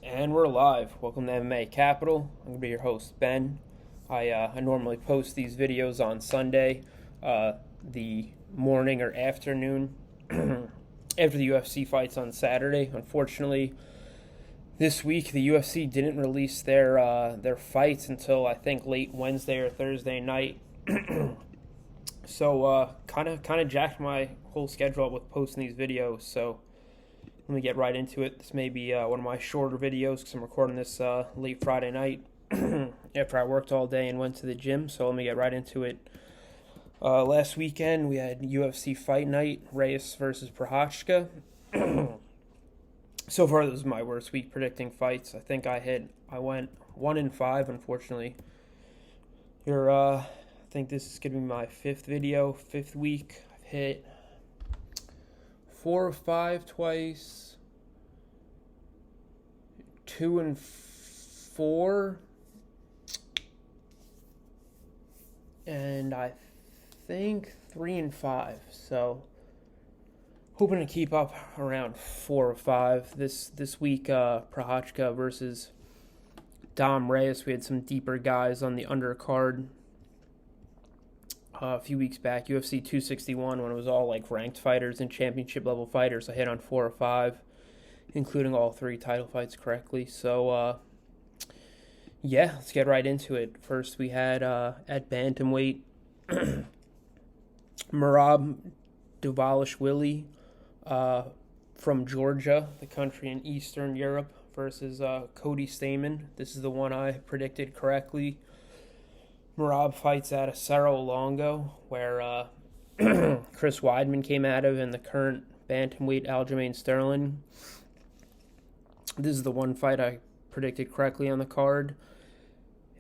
And we're live. Welcome to MMA Capital. I'm gonna be your host, Ben. I normally post these videos on Sunday, the morning or afternoon after the UFC fights on Saturday. Unfortunately, this week the UFC didn't release their fights until I think late Wednesday or Thursday night. So kind of jacked my whole schedule up with posting these videos. So let me get right into it. This may be one of my shorter videos because I'm recording this late Friday night after I worked all day and went to the gym. So let me get right into it. Last weekend we had UFC Fight Night, Reyes versus Prochazka. So far, this was my worst week predicting fights. I think I went 1-5, unfortunately. I think this is gonna be my fifth week. I've hit 4 or 5 twice, 2 and 4, and I think 3 and 5. So hoping to keep up around 4 or 5 this week. Prochazka versus Reyes. We had some deeper guys on the undercard. A few weeks back, UFC 261, when it was all like ranked fighters and championship level fighters, I hit on 4 or 5, including all 3 title fights correctly. So, yeah, let's get right into it. First, we had at bantamweight, Merab Dvalishvili from Georgia, the country in Eastern Europe, versus Cody Stamann. This is the one I predicted correctly. Merab fights out of Cerro Longo, where Chris Weidman came out of, and the current bantamweight Aljamain Sterling. This is the one fight I predicted correctly on the card.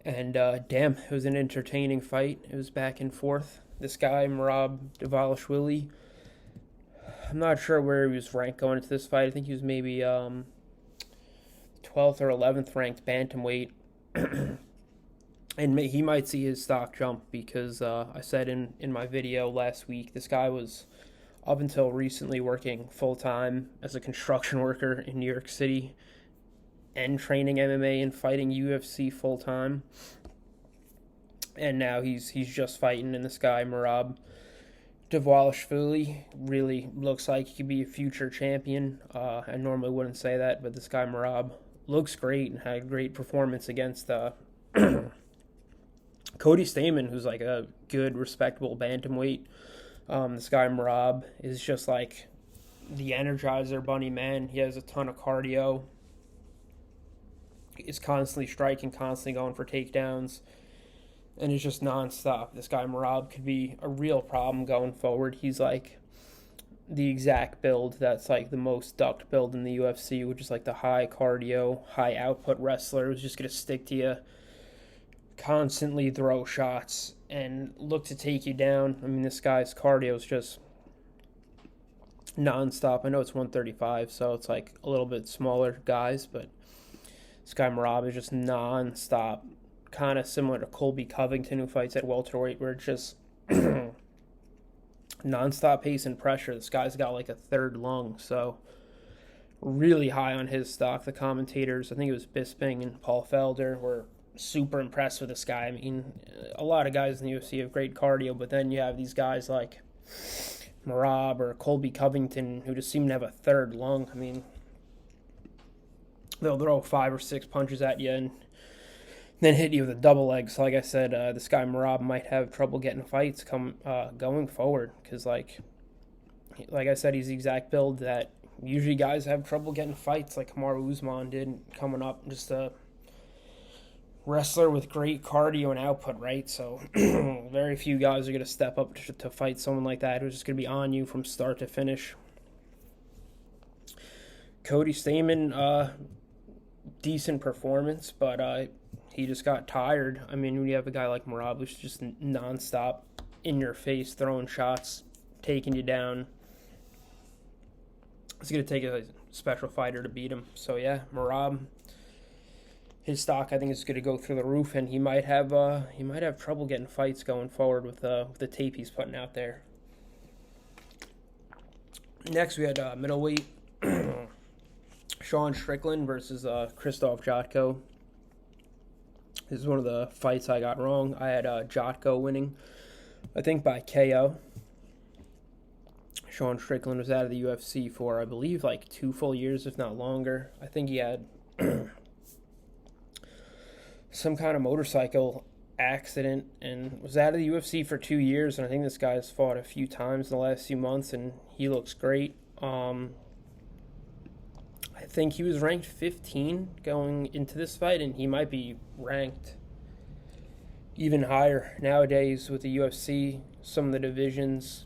And damn, it was an entertaining fight. It was back and forth. This guy, Merab Dvalishvili, I'm not sure where he was ranked going into this fight. I think he was maybe 12th or 11th ranked bantamweight. And he might see his stock jump because I said in my video last week, this guy was, up until recently, working full-time as a construction worker in New York City and training MMA and fighting UFC full-time. And now he's just fighting, and this guy, Merab Dvalishvili, really looks like he could be a future champion. I normally wouldn't say that, but this guy, Merab, looks great and had a great performance against Cody Stamann, who's like a good, respectable bantamweight. This guy, Merab, is just like the Energizer Bunny, man. He has a ton of cardio. Is constantly striking, constantly going for takedowns, and it's just nonstop. This guy, Merab, could be a real problem going forward. He's like the exact build that's like the most ducked build in the UFC, which is like the high cardio, high output wrestler who's just going to stick to you, constantly throw shots, and look to take you down. I mean, this guy's cardio is just nonstop. I know it's 135, so it's like a little bit smaller guys, but this guy Merab is just nonstop. Kind of similar to Colby Covington, who fights at welterweight, where it's just nonstop pace and pressure. This guy's got like a third lung, so really high on his stock. The commentators, I think it was Bisping and Paul Felder, were super impressed with this guy. I mean, a lot of guys in the UFC have great cardio, but then you have these guys like Merab or Colby Covington who just seem to have a third lung. I mean, they'll throw 5 or 6 punches at you and then hit you with a double leg. So like I said, this guy Merab might have trouble getting fights going forward because like I said, he's the exact build that usually guys have trouble getting fights, like Kamaru Usman did coming up. Just a wrestler with great cardio and output, right? So very few guys are going to step up to fight someone like that who's just going to be on you from start to finish. Cody Stamann, decent performance, but he just got tired. I mean, when you have a guy like Merab who's just nonstop in your face, throwing shots, taking you down, it's going to take a special fighter to beat him. So yeah, Merab, his stock I think is going to go through the roof, and he might have trouble getting fights going forward with the tape he's putting out there. Next we had middleweight Sean Strickland versus Krzysztof Jotko. This is one of the fights I got wrong. I had Jotko winning, I think, by KO. Sean Strickland was out of the UFC for, I believe, like 2 full years, if not longer. I think he had some kind of motorcycle accident and was out of the UFC for 2 years. And I think this guy's fought a few times in the last few months, and he looks great. I think he was ranked 15 going into this fight, and he might be ranked even higher nowadays with the UFC. Some of the divisions,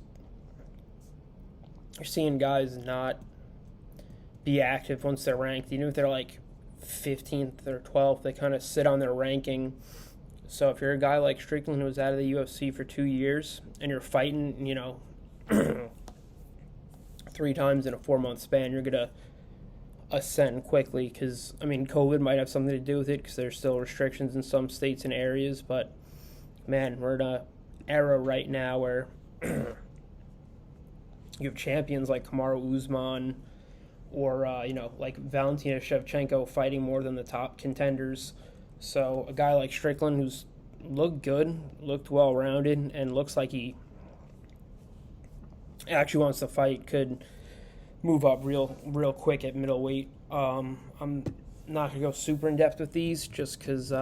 you're seeing guys not be active once they're ranked. Even if they're like 15th or 12th, they kind of sit on their ranking. So if you're a guy like Strickland who was out of the UFC for 2 years and you're fighting, 3 times in a 4-month span, you're going to ascend quickly because, COVID might have something to do with it because there's still restrictions in some states and areas. But, man, we're in an era right now where you have champions like Kamaru Usman or, like Valentina Shevchenko fighting more than the top contenders. So a guy like Strickland who's looked good, looked well-rounded, and looks like he actually wants to fight could move up real quick at middleweight. I'm not going to go super in-depth with these just because it's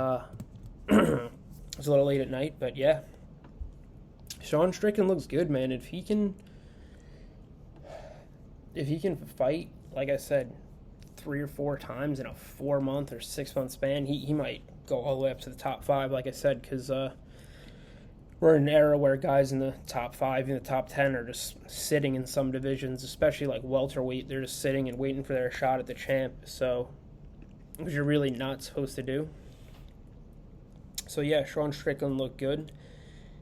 a little late at night. But, yeah, Sean Strickland looks good, man. If he can fight, like I said, 3 or 4 times in a 4-month or 6-month span, he might go all the way up to the top 5, like I said, because we're in an era where guys in the top 5 and the top 10 are just sitting in some divisions, especially like welterweight. They're just sitting and waiting for their shot at the champ, so which you're really not supposed to do. So, yeah, Sean Strickland looked good,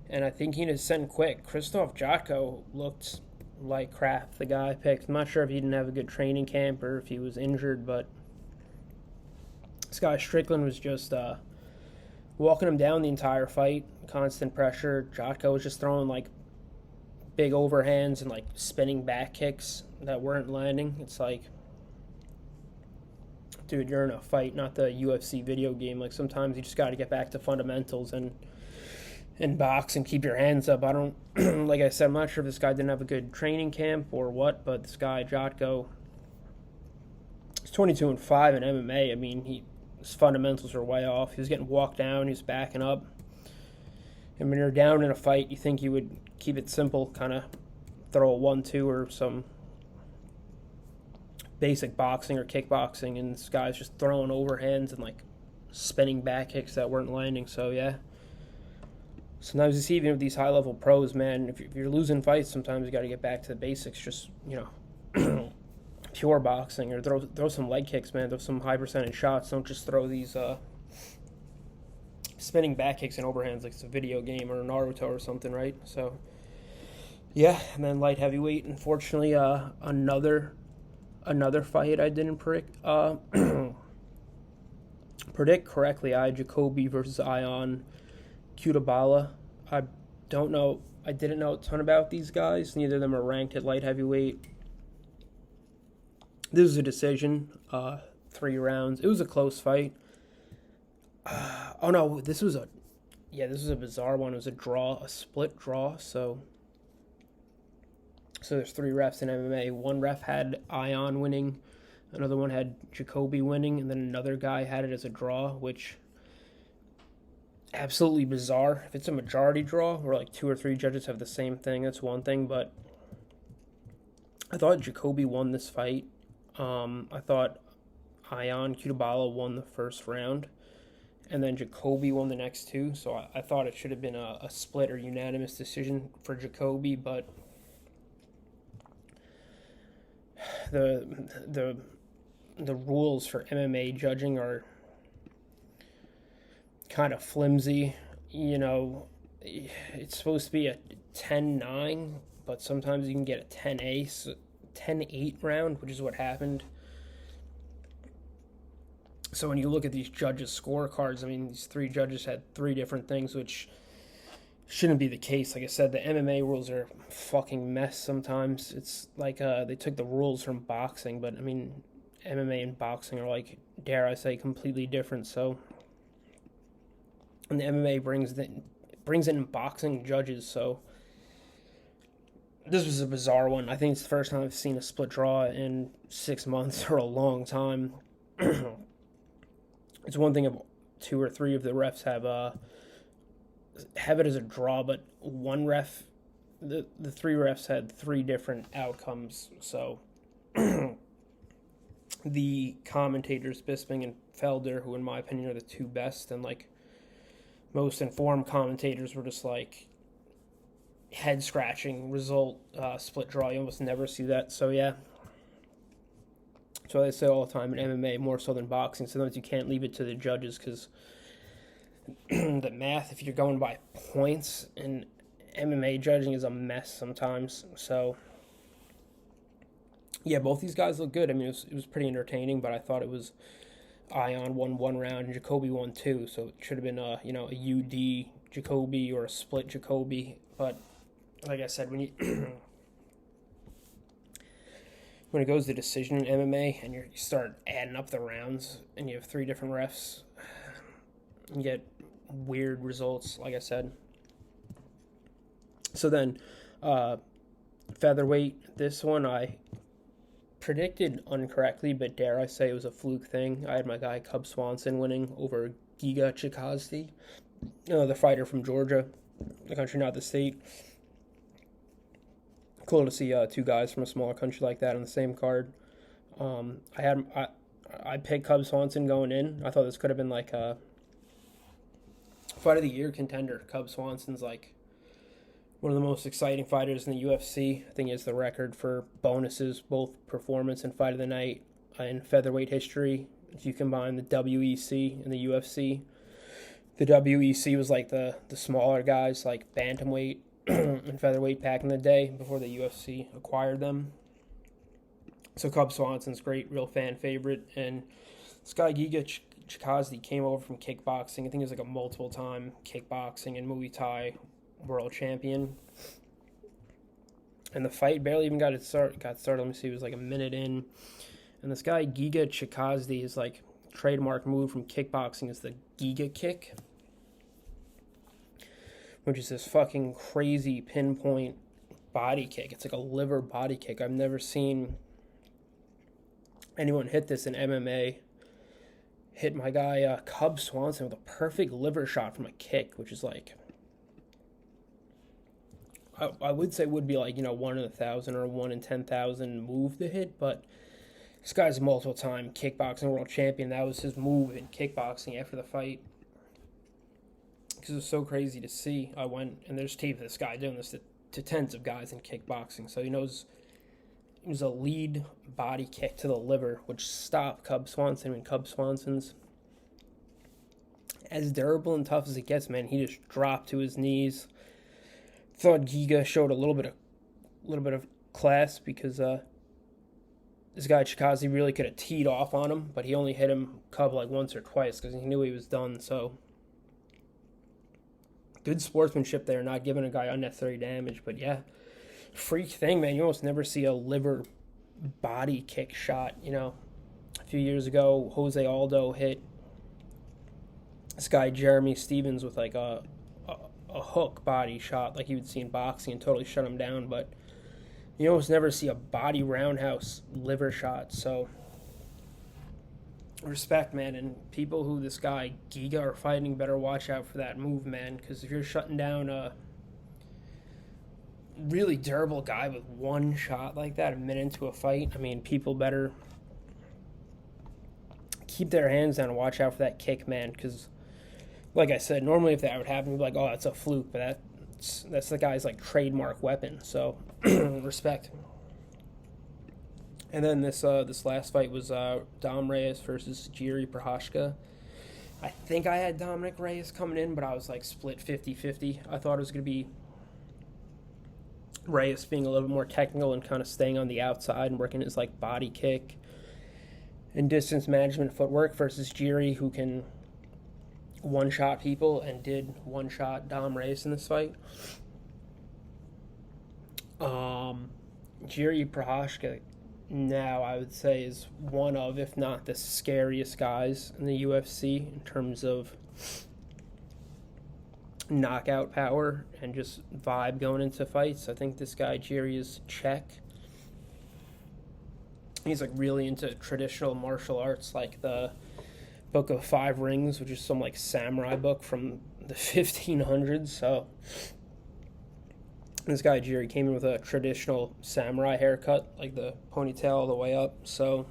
and I think he can ascend quick. Krzysztof Jotko looked like crap, the guy I picked. I'm not sure if he didn't have a good training camp or if he was injured, but this guy Strickland was just walking him down the entire fight, constant pressure. Jotko was just throwing like big overhands and like spinning back kicks that weren't landing. It's like, dude, you're in a fight, not the UFC video game. Like, sometimes you just got to get back to fundamentals and box and keep your hands up. I don't, like I said, I'm not sure if this guy didn't have a good training camp or what, but this guy, Jotko, he's 22-5 in MMA. His fundamentals are way off. He was getting walked down. He was backing up. And when you're down in a fight, you think you would keep it simple, kind of throw a 1-2 or some basic boxing or kickboxing, and this guy's just throwing overhands and, like, spinning back kicks that weren't landing. So, yeah. Sometimes you see, even with these high-level pros, man, if you're losing fights, sometimes you got to get back to the basics. Just, pure boxing, or throw some leg kicks, man. Throw some high-percentage shots. Don't just throw these spinning back kicks and overhands like it's a video game or Naruto or something, right? So, yeah, and then light heavyweight, unfortunately, another fight I didn't predict correctly. I had Jacoby versus Ion Cutabala. I didn't know a ton about these guys. Neither of them are ranked at light heavyweight. This was a decision, 3 rounds. It was a close fight. This was a bizarre one. It was a split draw. So there's 3 refs in MMA. One ref had Ion winning, another one had Jacoby winning, and then another guy had it as a draw, which absolutely bizarre. If it's a majority draw where like 2 or 3 judges have the same thing, that's one thing, but I thought Jacoby won this fight. I thought Ion Cutabala won the first round, and then Jacoby won the next 2, so I thought it should have been a split or unanimous decision for Jacoby, but the rules for MMA judging are kind of flimsy. It's supposed to be a 10-9, but sometimes you can get a 10-8 round, which is what happened. So when you look at these judges' scorecards, these 3 judges had 3 different things, which shouldn't be the case. Like I said, the MMA rules are a fucking mess sometimes. It's like they took the rules from boxing, but MMA and boxing are like, dare I say, completely different. So, and the MMA brings in boxing judges. So this was a bizarre one. I think it's the first time I've seen a split draw in 6 months or a long time. It's one thing if 2 or 3 of the refs have it as a draw, but one ref, the 3 refs had 3 different outcomes. So the commentators, Bisping and Felder, who in my opinion are the 2 best and like most informed commentators, were just like head scratching result, split draw. You almost never see that. So yeah. So they say all the time in MMA, more so than boxing. Sometimes you can't leave it to the judges because the math, if you're going by points, and MMA judging is a mess sometimes. So yeah, both these guys look good. I mean, it was pretty entertaining, but I thought it was Ion won 1 round and Jacoby won 2, so it should have been a UD Jacoby or a split Jacoby. But like I said, when it goes to decision in MMA and you start adding up the rounds and you have 3 different refs, you get weird results, like I said. So then, featherweight, this one I predicted incorrectly, but dare I say it was a fluke thing. I had my guy Cub Swanson winning over Giga Chikadze, the fighter from Georgia, the country, not the state. Cool to see 2 guys from a smaller country like that on the same card. I picked Cub Swanson going in. I thought this could have been like a fight of the year contender. Cub Swanson's like one of the most exciting fighters in the UFC. I think he has the record for bonuses, both performance and fight of the night in featherweight history. If you combine the WEC and the UFC, the WEC was like the smaller guys, like bantamweight and featherweight back in the day before the UFC acquired them. So Cub Swanson's great, real fan favorite. And this guy Giga Chikadze came over from kickboxing. I think he was like a multiple-time kickboxing and Muay Thai world champion. And the fight barely even got started. Let me see, it was like a minute in. And this guy Giga Chikadze, his like trademark move from kickboxing is the Giga kick, which is this fucking crazy pinpoint body kick. It's like a liver body kick. I've never seen anyone hit this in MMA. Hit my guy Cub Swanson with a perfect liver shot from a kick, which is like, I would say would be like, 1 in 1,000 or 1 in 10,000 move to hit, but this guy's a multiple-time kickboxing world champion. That was his move in kickboxing after the fight. Because it was so crazy to see. I went, and there's tape of this guy doing this to tens of guys in kickboxing. So he knows it was a lead body kick to the liver, which stopped Cub Swanson. And Cub Swanson's as durable and tough as it gets, man. He just dropped to his knees. Thought Giga showed a little bit of class because this guy Chikadze really could have teed off on him, but he only hit him Cub like once or twice because he knew he was done. So good sportsmanship there, not giving a guy unnecessary damage. But yeah, freak thing, man. You almost never see a liver body kick shot. A few years ago, Jose Aldo hit this guy Jeremy Stevens with like a hook body shot like you would see in boxing and totally shut him down. But you almost never see a body roundhouse liver shot. So respect, man. And people who this guy Giga are fighting better watch out for that move, man. Because if you're shutting down a really durable guy with one shot like that a minute into a fight, I mean, people better keep their hands down and watch out for that kick, man. Because like I said, normally if that would happen, we'd be like, oh, that's a fluke. But that's the guy's like trademark weapon. So respect. And then this last fight was Dom Reyes versus Jiri Prochazka. I think I had Dominic Reyes coming in, but I was like split 50-50. I thought it was going to be Reyes being a little bit more technical and kind of staying on the outside and working his like body kick and distance management footwork versus Jiri, who can one-shot people and did one-shot Dom Reyes in this fight. Jiri Prochazka now I would say is one of, if not the scariest guys in the UFC in terms of knockout power and just vibe going into fights. I think this guy, Jerry, is Czech. He's like really into traditional martial arts, like the Book of Five Rings, which is some like samurai book from the 1500s. So this guy, Jerry, came in with a traditional samurai haircut, like the ponytail all the way up. So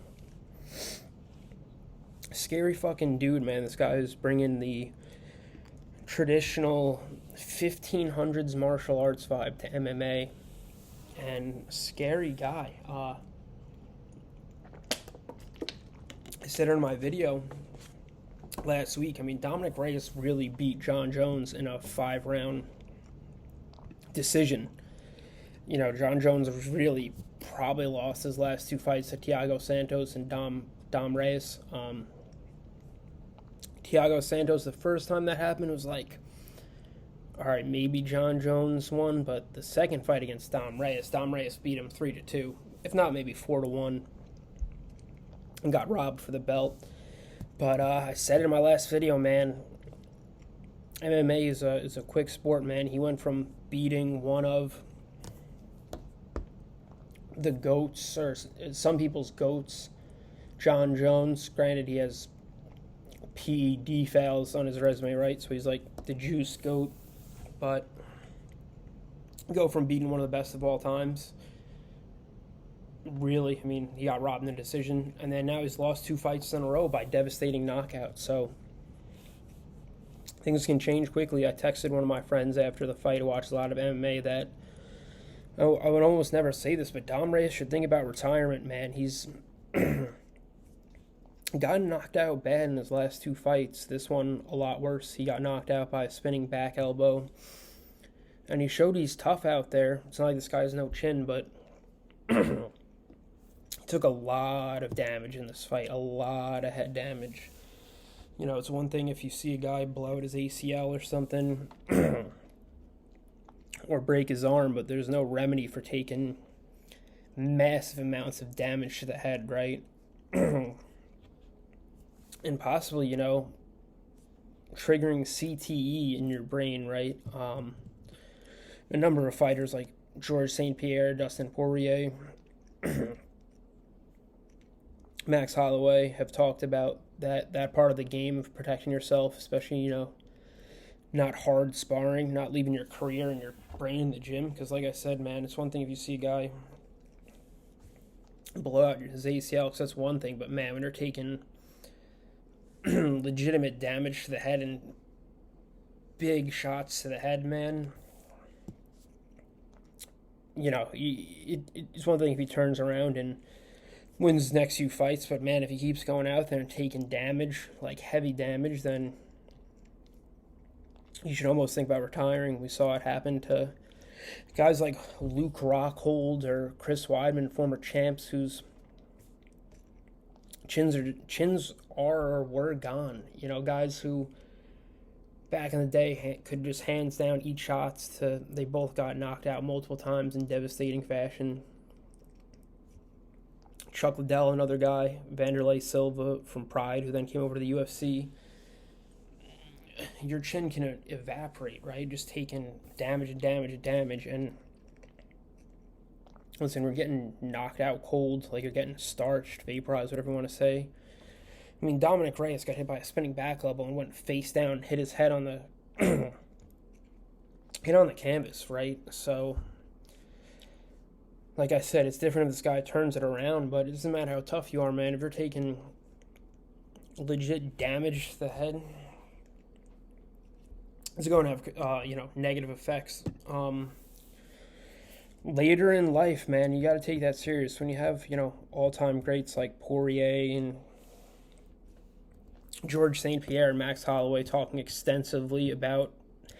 scary fucking dude, man. This guy is bringing the traditional 1500s martial arts vibe to MMA, and scary guy. I said in my video last week, I mean, Dominic Reyes really beat John Jones in a 5-round decision. You know, John Jones really probably lost his last 2 fights to Thiago Santos and Dom Reyes. Thiago Santos, the first time that happened, was like, all right, maybe John Jones won, but the second fight against Dom Reyes beat him 3-2, if not maybe 4-1, and got robbed for the belt. But I said it in my last video, man, MMA is a quick sport, man. He went from beating one of the GOATs, or some people's GOATs, John Jones. Granted, he has PED fails on his resume, right? So he's like the juice GOAT. But go from beating one of the best of all times. Really, I mean, he got robbed in the decision, and then now he's lost 2 fights in a row by devastating knockouts. So things can change quickly. I texted one of my friends after the fight who watched a lot of MMA that I would almost never say this, but Dom Reyes should think about retirement, man. He's gotten knocked out bad in his last 2 fights. This one a lot worse. He got knocked out by a spinning back elbow, and he showed he's tough out there. It's not like this guy has no chin, but took a lot of damage in this fight, a lot of head damage. You know, it's one thing if you see a guy blow out his ACL or something or break his arm, but there's no remedy for taking massive amounts of damage to the head, right? And possibly, you know, triggering CTE in your brain, right? A number of fighters like Georges St-Pierre, Dustin Poirier, Max Holloway have talked about that part of the game of protecting yourself, especially, you know, not hard sparring, not leaving your career and your brain in the gym. Because like I said, man, it's one thing if you see a guy blow out his ACL, because that's one thing, but man, when they're taking legitimate damage to the head and big shots to the head, man, you know, it's one thing if he turns around and wins his next few fights, but man, if he keeps going out there and taking damage, like heavy damage, then you should almost think about retiring. We saw it happen to guys like Luke Rockhold or Chris Weidman, former champs, whose chins are or were gone. You know, guys who back in the day could just hands down eat shots they both got knocked out multiple times in devastating fashion. Chuck Liddell, another guy, Vanderlei Silva from Pride, who then came over to the UFC. Your chin can evaporate, right? Just taking damage and damage and damage. And listen, we're getting knocked out cold, like you're getting starched, vaporized, whatever you want to say. I mean, Dominic Reyes got hit by a spinning back elbow and went face down, hit his head on the hit on the canvas, right? So, like I said, it's different if this guy turns it around, but it doesn't matter how tough you are, man. If you're taking legit damage to the head, it's going to have, negative effects. Later in life, man, you got to take that serious. When you have, all-time greats like Poirier and Georges St-Pierre and Max Holloway talking extensively about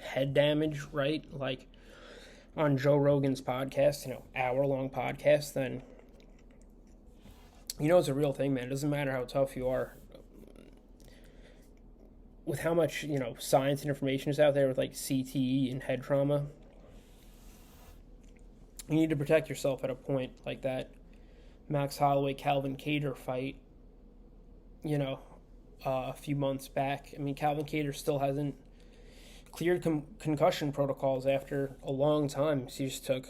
head damage, right? Like on Joe Rogan's podcast, hour-long podcast, then it's a real thing, man. It doesn't matter how tough you are. With how much, science and information is out there with, like, CTE and head trauma, you need to protect yourself at a point like that. Max Holloway Calvin Kattar fight, a few months back. I mean, Calvin Kattar still hasn't cleared concussion protocols after a long time. He just took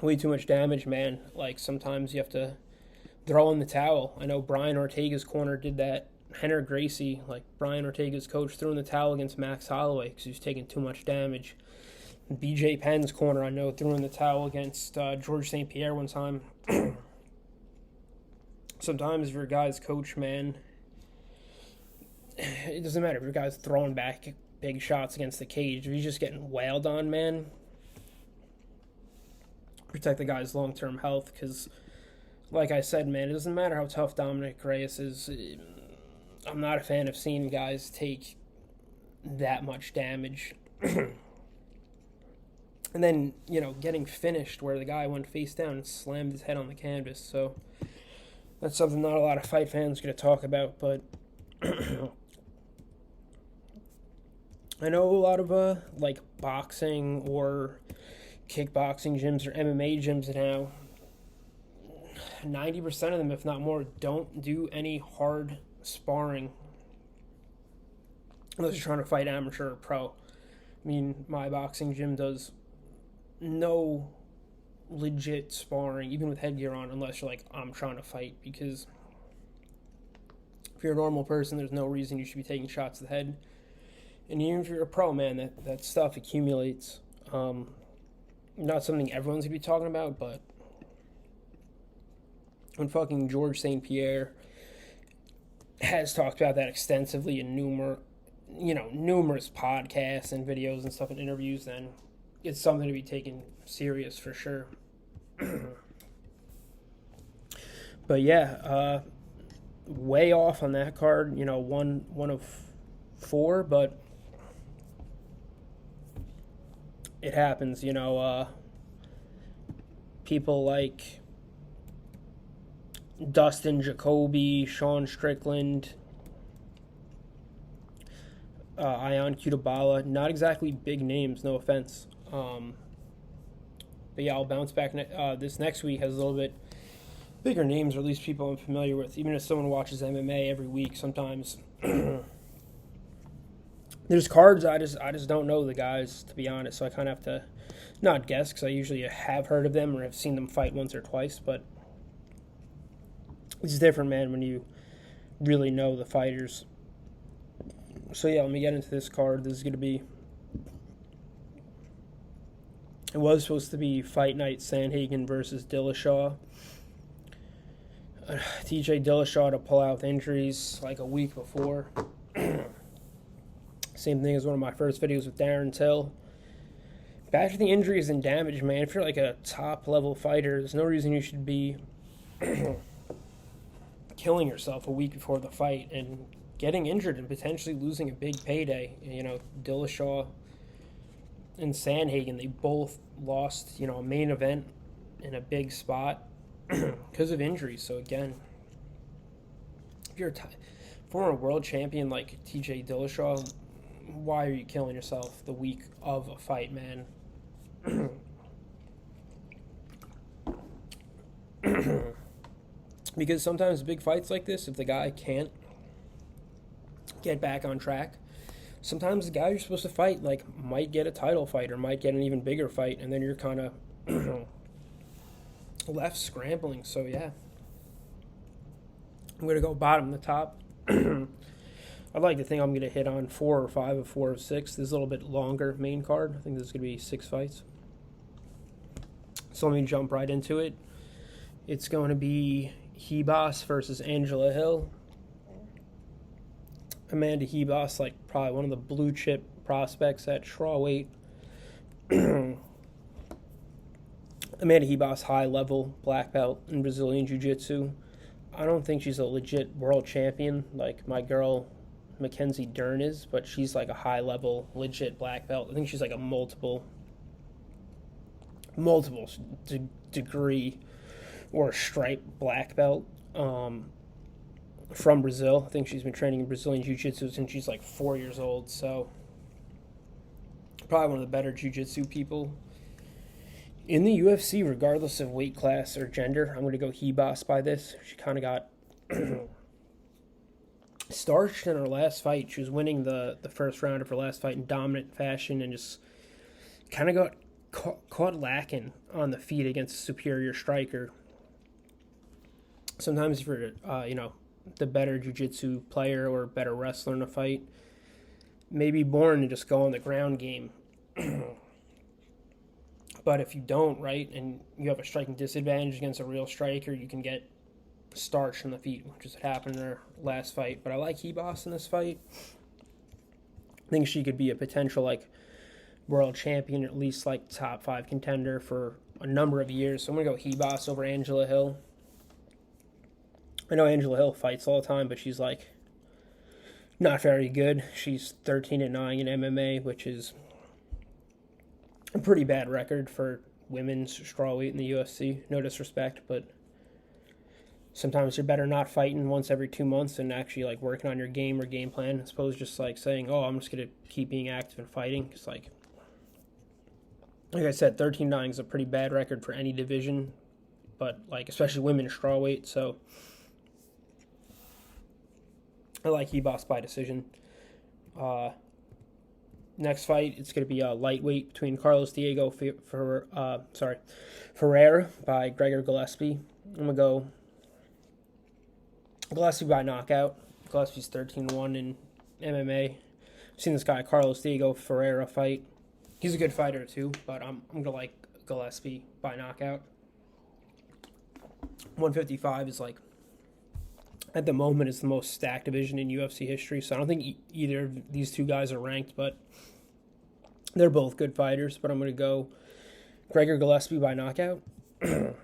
way too much damage, man. Like, sometimes you have to throw in the towel. I know Brian Ortega's corner did that. Henner Gracie, like Brian Ortega's coach, threw in the towel against Max Holloway because he was taking too much damage. BJ Penn's corner, I know, threw in the towel against George St. Pierre one time. Sometimes if your guy's coach, man, it doesn't matter if your guy's throwing back big shots against the cage. If he's just getting wailed on, man, protect the guy's long-term health because, like I said, man, it doesn't matter how tough Dominic Reyes is. I'm not a fan of seeing guys take that much damage. And then, getting finished where the guy went face down and slammed his head on the canvas. So that's something not a lot of fight fans are going to talk about. But I know a lot of, boxing or kickboxing gyms or MMA gyms now, 90% of them, if not more, don't do any hard sparring unless you're trying to fight amateur or pro. I mean, my boxing gym does no legit sparring, even with headgear on, unless you're like, I'm trying to fight, because if you're a normal person, there's no reason you should be taking shots to the head. And even if you're a pro, man, that stuff accumulates. Not something everyone's going to be talking about, but when fucking George St. Pierre has talked about that extensively in numerous podcasts and videos and stuff and interviews, then it's something to be taken serious for sure. But yeah, way off on that card, one of 4, but it happens, people like Dustin Jacoby, Sean Strickland, Ion Cutabala, not exactly big names, no offense. But yeah, I'll bounce back. This next week has a little bit bigger names, or at least people I'm familiar with. Even if someone watches MMA every week, sometimes there's cards I just don't know the guys, to be honest. So I kind of have to not guess, because I usually have heard of them or have seen them fight once or twice. But it's different, man, when you really know the fighters. So yeah, let me get into this card. This is going to be... It was supposed to be Fight Night Sandhagen versus Dillashaw. TJ Dillashaw to pull out with injuries like a week before. Same thing as one of my first videos with Darren Till. Back to the injuries and damage, man. If you're like a top-level fighter, there's no reason you should be killing yourself a week before the fight and getting injured and potentially losing a big payday. Dillashaw and Sandhagen, they both lost, a main event in a big spot because of injuries. So again, if you're a former world champion like TJ Dillashaw, why are you killing yourself the week of a fight, man? Because sometimes big fights like this, if the guy can't get back on track, sometimes the guy you're supposed to fight might get a title fight or might get an even bigger fight, and then you're kind of left scrambling. So yeah, I'm going to go bottom to top. I'd like to think I'm going to hit on 4 or 5 or 4 or 6. This is a little bit longer main card. I think this is going to be 6 fights. So let me jump right into it. It's going to be Hebos versus Angela Hill. Amanda Hebos, probably one of the blue chip prospects at strawweight. Amanda Hebos, high level black belt in Brazilian Jiu-Jitsu. I don't think she's a legit world champion like my girl Mackenzie Dern is, but she's a high level legit black belt. I think she's a multiple degree or stripe black belt from Brazil. I think she's been training in Brazilian Jiu-Jitsu since she's 4 years old, so probably one of the better Jiu-Jitsu people In the UFC, regardless of weight class or gender, I'm going to go Hebos by this. She kind of got starched in her last fight. She was winning the first round of her last fight in dominant fashion and just kind of got caught lacking on the feet against a superior striker. Sometimes if you're, the better jiu-jitsu player or better wrestler in a fight, maybe born to just go on the ground game. But if you don't, right, and you have a striking disadvantage against a real striker, you can get starched on the feet, which is what happened in her last fight. But I like Hebos in this fight. I think she could be a potential, world champion, or at least, top 5 contender for a number of years. So I'm going to go Hebos over Angela Hill. I know Angela Hill fights all the time, but she's, not very good. She's 13-9 in MMA, which is a pretty bad record for women's strawweight in the UFC. No disrespect, but sometimes you're better not fighting once every 2 months and actually working on your game or game plan, as opposed to just saying, "Oh, I'm just gonna keep being active and fighting." It's like I said, 13-9 is a pretty bad record for any division, but especially women's strawweight. So I like Hebos by decision. Next fight, it's going to be a lightweight between Carlos Diego Ferreira by Gregor Gillespie. I'm going to go Gillespie by knockout. Gillespie's 13-1 in MMA. I've seen this guy, Carlos Diego Ferreira, fight. He's a good fighter too, but I'm going to like Gillespie by knockout. 155 is at the moment, it's the most stacked division in UFC history, so I don't think either of these two guys are ranked, but they're both good fighters. But I'm going to go Gregor Gillespie by knockout. That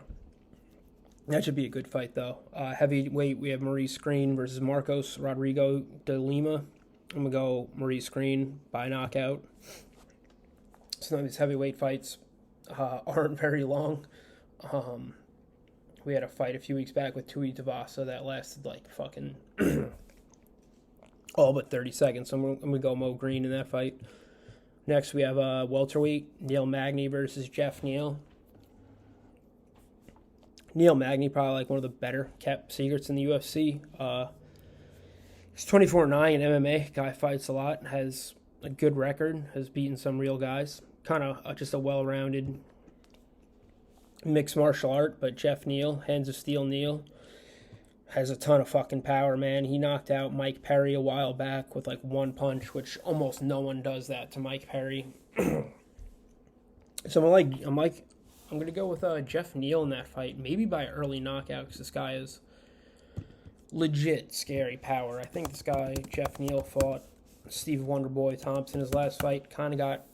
should be a good fight, though. Heavyweight, we have Maurice Green versus Marcos Rodrigo de Lima. I'm going to go Maurice Green by knockout. Some of these heavyweight fights aren't very long. We had a fight a few weeks back with Tui Tavasa that lasted fucking all but 30 seconds. So I'm going to go Mo Green in that fight. Next, we have welterweight, Neil Magny versus Jeff Neal. Neil Magny, probably one of the better kept secrets in the UFC. He's 24-9 in MMA. Guy fights a lot, has a good record, has beaten some real guys. Kind of just a well-rounded mixed martial art, but Jeff Neal, Hands of Steel Neal, has a ton of fucking power, man. He knocked out Mike Perry a while back with one punch, which almost no one does that to Mike Perry. So I'm gonna go with Jeff Neal in that fight, maybe by early knockout, because this guy is legit scary power. I think this guy Jeff Neal fought Steve Wonderboy Thompson his last fight, kind of got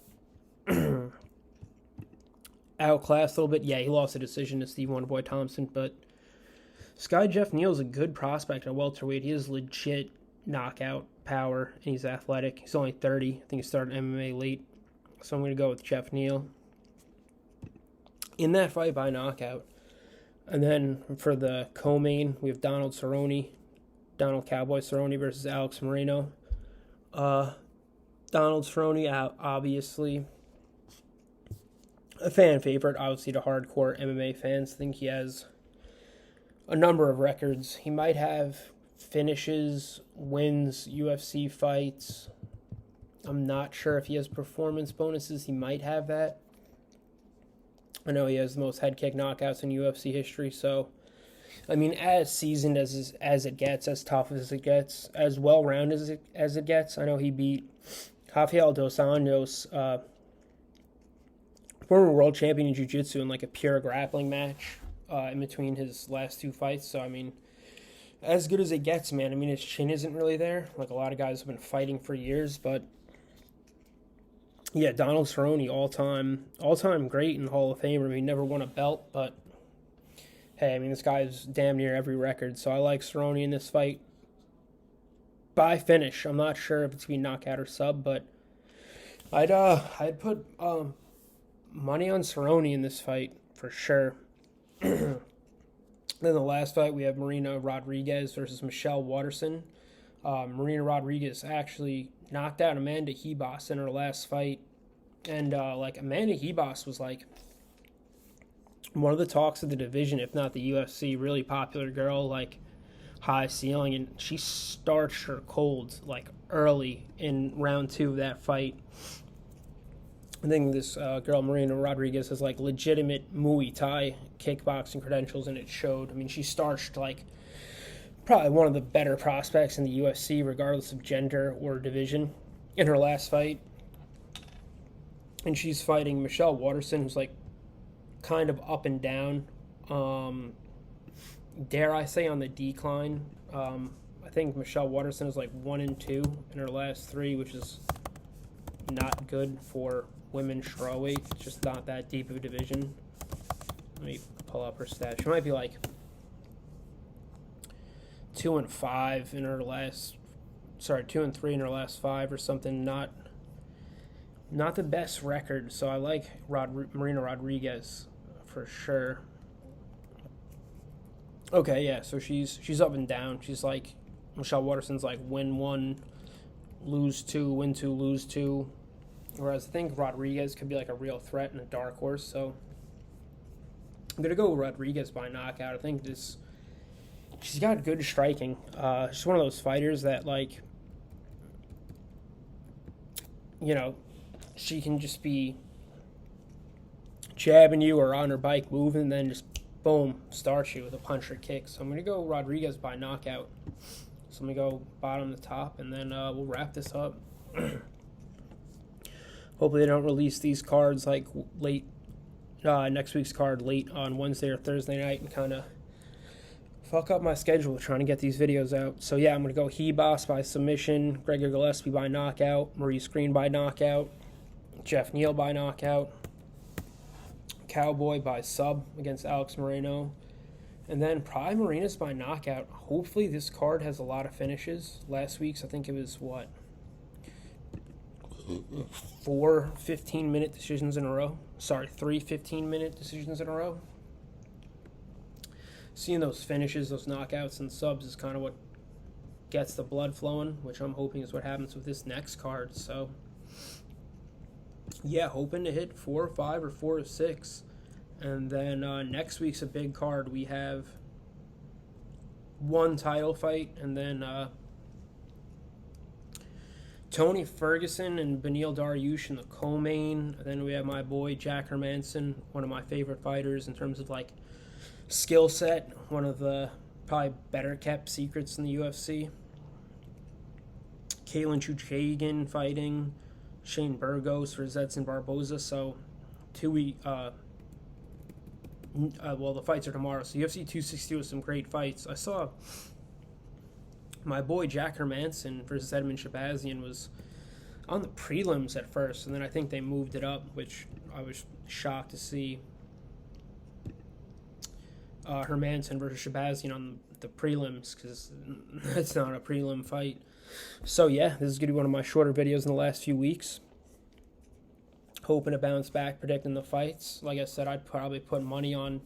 outclassed a little bit. Yeah, he lost a decision to Steve Wonderboy Thompson, but this guy Jeff Neal is a good prospect at welterweight. He has legit knockout power, and he's athletic. He's only 30. I think he started MMA late, so I'm going to go with Jeff Neal in that fight by knockout. And then for the co-main, we have Donald Cowboy Cerrone versus Alex Moreno. Donald Cerrone, obviously a fan favorite, obviously to hardcore MMA fans. I think he has a number of records. He might have finishes, wins UFC fights. I'm not sure if he has performance bonuses. He might have that. I know he has the most head kick knockouts in UFC history, so as seasoned as it gets, as tough as it gets, as well-rounded as it gets. I know he beat Rafael dos Anjos, former world champion in jiu-jitsu, in a pure grappling match in between his last 2 fights. So, as good as it gets, man. His chin isn't really there. A lot of guys have been fighting for years, but yeah, Donald Cerrone, all-time great and Hall of Famer. He never won a belt, but hey, this guy's damn near every record. So I like Cerrone in this fight by finish. I'm not sure if it's going to be knockout or sub, but I'd put money on Cerrone in this fight for sure. Then the last fight, we have Marina Rodriguez versus Michelle Waterson. Marina Rodriguez actually knocked out Amanda Hebos in her last fight. And, Amanda Hebos was, one of the talks of the division, if not the UFC. Really popular girl, like high ceiling, and she starched her cold like early in round 2 of that fight. I think this girl, Marina Rodriguez, has like legitimate Muay Thai kickboxing credentials, and it showed. I mean, she starched like probably one of the better prospects in the UFC, regardless of gender or division, in her last fight. And she's fighting Michelle Waterson, who's like kind of up and down. Dare I say on the decline. I think Michelle Waterson is like 1-2 in her last 3, which is not good for women's strawweight. It's just not that deep of a division. Let me pull up her stats. She might be like 2-5 in her last, 2-3 in her last 5 or something. Not the best record. So I like Marina Rodriguez for sure. Okay, yeah. So she's up and down. She's like Michelle Waterson's like win 1, lose 2, win 2, lose 2. Whereas I think Rodriguez could be like a real threat and a dark horse. So I'm going to go with Rodriguez by knockout. I think she's got good striking. She's one of those fighters that, like, you know, she can just be jabbing you or on her bike moving and then just, boom, starch you with a punch or kick. So I'm going to go Rodriguez by knockout. So I'm going to go bottom to top, and then we'll wrap this up. Hopefully they don't release these cards like late, next week's card late on Wednesday or Thursday night and kind of fuck up my schedule trying to get these videos out. So yeah, I'm going to go Hebos by submission, Gregor Gillespie by knockout, Maurice Green by knockout, Jeff Neal by knockout, Cowboy by sub against Alex Moreno, and then probably Marinas by knockout. Hopefully this card has a lot of finishes. Last week's, I think it was, 4 15-minute decisions in a row. 3 15-minute decisions in a row. Seeing those finishes, those knockouts and subs is kind of what gets the blood flowing, which I'm hoping is what happens with this next card. So yeah, hoping to hit 4 or 5 or 4 or 6. And then next week's a big card. We have one title fight, and then Tony Ferguson and Beneil Dariush in the co-main. And then we have my boy Jack Hermanson, one of my favorite fighters in terms of like skill set, one of the probably better kept secrets in the UFC. Kalen Chuchagan fighting Shane Burgos for Edson Barboza. So the fights are tomorrow. So UFC 260 was some great fights. I saw my boy Jack Hermanson versus Edmund Shabazian was on the prelims at first, and then I think they moved it up, which I was shocked to see. Hermanson versus Shabazian on the prelims, because that's not a prelim fight. So yeah, this is going to be one of my shorter videos in the last few weeks. Hoping to bounce back, predicting the fights. Like I said, I'd probably put money on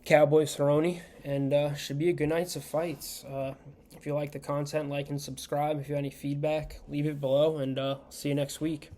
Cowboy Cerrone, and should be a good night of fights. If you like the content, like and subscribe. If you have any feedback, leave it below, and see you next week.